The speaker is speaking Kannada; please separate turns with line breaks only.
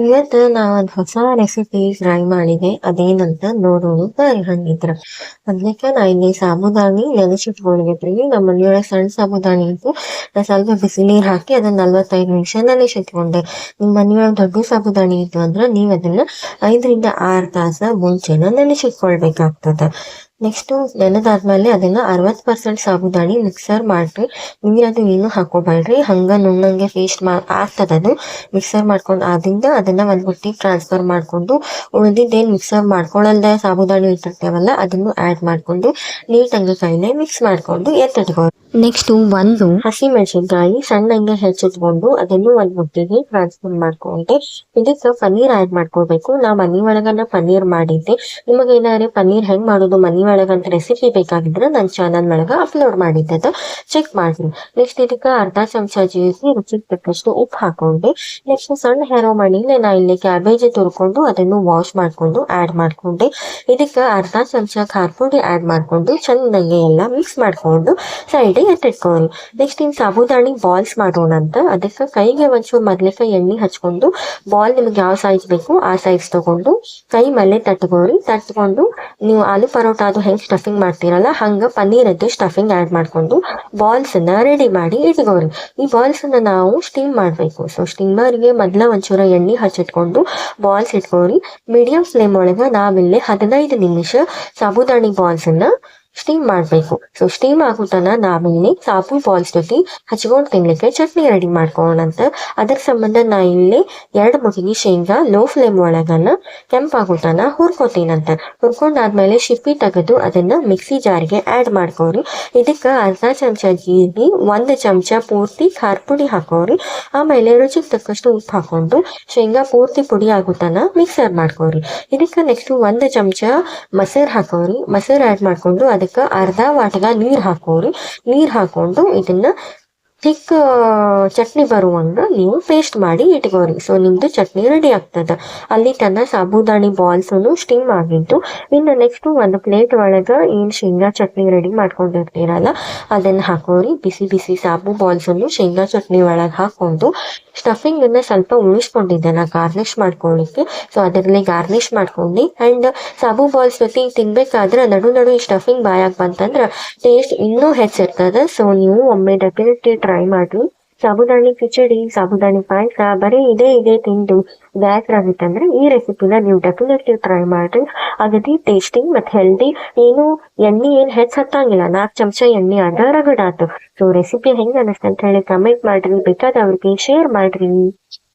ಇವತ್ತು ನಾ ಒಂದ್ ಹೊಸ ರೆಸಿಪಿ ಟ್ರೈ ಮಾಡಿದೆ. ಅದೇನಂತ ನೋಡೋಣ ಬರ್ರಿ ಹಂಗಿದ್ರ. ಮೊದ್ಲಿಕ್ಕೆ ನಾ ಇಲ್ಲಿ ಸಾಬುದಾನಿ ನೆನೆಸಿಟ್ಕೊಂಡಿದ್ರಿ. ನಮ್ಮ ಮನೆಯೊಳಗೆ ಸಣ್ಣ ಸಾಬುದಾನಿ ಇತ್ತು. ನಾ ಸ್ವಲ್ಪ ಬಿಸಿ ನೀರ್ ಹಾಕಿ ಅದನ್ನ 45 ನಿಮಿಷ ನೆನೆಸಿಟ್ಕೊಂಡೆ. ನಿಮ್ ಮನೆಯೊಳಗೆ ದೊಡ್ಡ ಸಾಬುದಾನಿ ಇತ್ತು ಅಂದ್ರ ನೀವ್ ಅದನ್ನ 5 ರಿಂದ 6 ತಾಸ ಮುಂಚೆನ ನೆನೆಸಿಟ್ಕೊಳ್ಬೇಕಾಗ್ತದ. ನೆಕ್ಸ್ಟ್ ನೆನೆದಾದ್ಮೇಲೆ ಅದನ್ನ 60% ಸಾಬುದಾನಿ ಮಿಕ್ಸರ್ ಮಾಡ್ರಿ. ನೀರದು ಏನು ಹಾಕೋಬೇಡ್ರಿ, ಹಂಗ ನುಣ್ಣಂಗೆ ಪೇಸ್ಟ್ ಆಗ್ತದದು. ಮಿಕ್ಸರ್ ಮಾಡ್ಕೊಂಡು ಆದಿಂದ ಅದನ್ನ ಒಂದ್ ಬುಟ್ಟಿಗೆ ಟ್ರಾನ್ಸ್ಫರ್ ಮಾಡ್ಕೊಂಡು ಉಳಿದಿದ್ದೇನ್ ಮಿಕ್ಸರ್ ಮಾಡ್ಕೊಳಲ್ದ ಸಾಬುದಾನಿ ಇಟ್ಟಿರ್ತೇವಲ್ಲ ಅದನ್ನು ಆಡ್ ಮಾಡ್ಕೊಂಡು ನೀಟಂಗೆ ಕೈಲೇ ಮಿಕ್ಸ್ ಮಾಡ್ಕೊಂಡು ಎತ್ತಿಟ್ಕೊ. ನೆಕ್ಸ್ಟ್ ಒಂದು ಹಸಿ ಮೆಣಸಿನ್ಕಾಯಿ ಸಣ್ಣಂಗೆ ಹೆಚ್ಚಿಟ್ಕೊಂಡು ಅದನ್ನು ಒಂದ್ ಬುಟ್ಟಿಗೆ ಟ್ರಾನ್ಸ್ಫರ್ ಮಾಡ್ಕೊಂಡೆ. ಇದಕ್ಕೆ ಪನ್ನೀರ್ ಆಡ್ ಮಾಡ್ಕೊಳ್ಬೇಕು. ನಾ ಮನಿ ಒಳಗನ ಪನ್ನೀರ್ ಮಾಡಿದ್ದೆ. ನಿಮಗೆ ಏನಾದ್ರೆ ಪನ್ನೀರ್ ಹೆಂಗ್ ಮಾಡೋದು ಮನಿ ಒಳಗಂತ ರೆಸಿಪಿ ಬೇಕಾಗಿದ್ರೆ ನನ್ನ ಚಾನಲ್ ಒಳಗ ಅಪ್ಲೋಡ್ ಮಾಡಿದ್ದೆ, ಚೆಕ್ ಮಾಡ್ರಿ. ನೆಕ್ಸ್ಟ್ ಇದಕ್ಕೆ ಅರ್ಧ ಚಮಚ ಜೀರಿಗೆ, ರುಚಿಗೆ ತಕ್ಕಷ್ಟು ಉಪ್ಪು ಹಾಕೊಂಡೆ. ನೆಕ್ಸ್ಟ್ ಸಣ್ಣ ಹೆರೋ ಮಣಿಲೆ ನಾ ಇಲ್ಲಿ ಕ್ಯಾಬೇಜ್ ತುರ್ಕೊಂಡು ಅದನ್ನು ವಾಶ್ ಮಾಡ್ಕೊಂಡು ಆಡ್ ಮಾಡ್ಕೊಂಡೆ. ಇದಕ್ಕೆ ಅರ್ಧ ಚಮಚ ಖಾರ ಪುಡಿ ಆಡ್ ಮಾಡ್ಕೊಂಡು ಚೆನ್ನಾಗಿ ಎಲ್ಲ ಮಿಕ್ಸ್ ಮಾಡ್ಕೊಂಡು ಸೈಡ್ ಎತ್ತಿಟ್ಕೊಳ್ಳಿ. ನೆಕ್ಸ್ಟ್ ಇನ್ ಸಾಬುದಾನಿ ಬಾಲ್ಸ್ ಮಾಡೋಣ ಅಂತ. ಅದಕ್ಕೆ ಕೈಗೆ ಒಂಚೂರು ಮೊದ್ಲಿಕ್ಕೆ ಎಣ್ಣೆ ಹಚ್ಕೊಂಡು ಬಾಲ್ ನಿಮ್ಗೆ ಯಾವ ಸೈಜ್ ಬೇಕು ಆ ಸೈಜ್ ತಗೊಂಡು ಕೈ ಮೇಲೆ ತಟ್ಕೊಂಡು ನೀವು ಆಲೂ ಪರೋಟ ಅದು ಹೆಂಗ್ ಸ್ಟಫಿಂಗ್ ಮಾಡ್ತೀರಲ್ಲ ಹಂಗ ಪನ್ನೀರದ್ದು ಸ್ಟಫಿಂಗ್ ಆಡ್ ಮಾಡ್ಕೊಂಡು ಬಾಲ್ಸ್ ಅನ್ನ ರೆಡಿ ಮಾಡಿ ಇಟ್ಕೋರಿ. ಈ ಬಾಲ್ಸ್ ಅನ್ನ ನಾವು ಸ್ಟೀಮ್ ಮಾಡ್ಬೇಕು. ಸೊ ಸ್ಟೀಮರ್ಗೆ ಮೊದ್ಲ ಒಂಚೂರ ಎಣ್ಣೆ ಹಚ್ಚಿಟ್ಕೊಂಡು ಬಾಲ್ಸ್ ಇಟ್ಕೋರಿ. ಮೀಡಿಯಂ ಫ್ಲೇಮ್ ಒಳಗ ನಾವಿಲ್ಲಿ 15 ನಿಮಿಷ ಸಾಬುದಾನಿ ಬಾಲ್ಸ್ ಅನ್ನ ಸ್ಟೀಮ್ ಮಾಡ್ಬೇಕು. ಸೊ ಸ್ಟೀಮ್ ಆಗುತ್ತನ ನಾವಿಲ್ಲಿ ಸಾಬು ಬಾಲ್ಸ್ ಜೊತೆ ಹಚ್ಕೊಂಡು ತಿನ್ಲಿಕ್ಕೆ ಚಟ್ನಿ ರೆಡಿ ಮಾಡ್ಕೊಳ್ಳೋಣಂತ. ಅದರ ಸಂಬಂಧ ನಾ ಇಲ್ಲಿ 2 ಮುಗಿಗೆ ಶೇಂಗಾ ಲೋ ಫ್ಲೇಮ್ ಒಳಗನ ಕೆಂಪಾಗುತ್ತನ ಹುರ್ಕೋತೀನಂತ. ಹುರ್ಕೊಂಡಾದ್ಮೇಲೆ ಶಿಪ್ಪಿ ತೆಗೆದು ಅದನ್ನ ಮಿಕ್ಸಿ ಜಾರ್ಗೆ ಆಡ್ ಮಾಡ್ಕೋರಿ. ಇದಕ್ಕೆ ಅರ್ಧ ಚಮಚ ಜೀರಿಗೆ, 1 ಚಮಚ ಪೂರ್ತಿ ಖಾರ ಪುಡಿ ಹಾಕೋರಿ. ಆಮೇಲೆ ರುಚಿಗೆ ತಕ್ಕಷ್ಟು ಉಪ್ಪು ಹಾಕೊಂಡು ಶೇಂಗಾ ಪೂರ್ತಿ ಪುಡಿ ಆಗುತ್ತನ ಮಿಕ್ಸರ್ ಮಾಡ್ಕೋರಿ. ಇದಕ್ಕೆ ನೆಕ್ಸ್ಟ್ 1 ಚಮಚ ಮೊಸರು ಹಾಕೋರಿ. ಮೊಸರು ಆಡ್ ಮಾಡ್ಕೊಂಡು ಅದಕ್ಕೆ ಅರ್ಧ ವಾಟಗ ನೀರ್ ಹಾಕೋರಿ. ನೀರ್ ಹಾಕೊಂಡು ಇದನ್ನ ಥಿಕ್ ಚಟ್ನಿ ಬರುವಂಗ ನೀವು ಪೇಸ್ಟ್ ಮಾಡಿ ಇಟ್ಕೋರಿ. ಸೊ ನಿಮ್ದು ಚಟ್ನಿ ರೆಡಿ ಆಗ್ತದ. ಅಲ್ಲಿ ತನ ಸಾಬುದಾನಿ ಬಾಲ್ಸ್ ಸ್ಟೀಮ್ ಆಗಿದ್ದು. ಇನ್ನು ನೆಕ್ಸ್ಟ್ ಒಂದು ಪ್ಲೇಟ್ ಒಳಗ ಏನ್ ಶೇಂಗಾ ಚಟ್ನಿ ರೆಡಿ ಮಾಡ್ಕೊಂಡಿರ್ತೀರಲ್ಲ ಅದನ್ನ ಹಾಕೋರಿ. ಬಿಸಿ ಬಿಸಿ ಸಾಬು ಬಾಲ್ಸ್ ಅನ್ನು ಶೇಂಗಾ ಚಟ್ನಿ ಒಳಗೆ ಹಾಕೊಂಡು ಸ್ಟಫಿಂಗ್ ಅನ್ನ ಸ್ವಲ್ಪ ಉಳಿಸ್ಕೊಂಡಿದ್ದೆ ನಾ ಗಾರ್ನಿಶ್ ಮಾಡ್ಕೊಳ್ಳಿಕ್ಕೆ. ಸೊ ಅದರಲ್ಲಿ ಗಾರ್ನಿಶ್ ಮಾಡ್ಕೊಂಡು ಅಂಡ್ ಸಾಬು ಬಾಲ್ಸ್ ಜೊತೆ ತಿನ್ಬೇಕಾದ್ರೆ ನಡು ಈ ಸ್ಟಫಿಂಗ್ ಬಾಯಾಗ ಬಂತಂದ್ರ ಟೇಸ್ಟ್ ಇನ್ನೂ ಹೆಚ್ಚಿರ್ತದ. ಸೊ ನೀವು ಒಮ್ಮೆ ಡೆಫಿನೆಟ್ಲಿ ಟ್ರೈ ಮಾಡ್ರಿ. ಸಾಬುದಾನಿ ಕಿಚಡಿ, ಸಾಬುದಾನಿ ಪಾಯಸ ಬರೀ ಇದೇ ತಿಂದು ಬೇಸರ ಆಗಿತ್ತಂದ್ರೆ ಈ ರೆಸಿಪಿನ ನೀವು ಡೆಫಿನೆಟ್ಲಿ ಟ್ರೈ ಮಾಡ್ರಿ. ಅಗದಿ ಟೇಸ್ಟಿ ಮತ್ತೆ ಹೆಲ್ದಿ. ಏನು ಎಣ್ಣೆ ಏನ್ ಹತ್ತಂಗಿಲ್ಲ, 4 ಚಮಚ ಎಣ್ಣೆ ಆದ ರಗಡಾತು. ಸೊ ರೆಸಿಪಿ ಹೆಂಗ್ ಅನಿಸ್ತ ಅಂತ ಹೇಳಿ ಕಮೆಂಟ್ ಮಾಡ್ರಿ. ಬೇಕಾದವ್ರಿಗೆ ಶೇರ್ ಮಾಡ್ರಿ.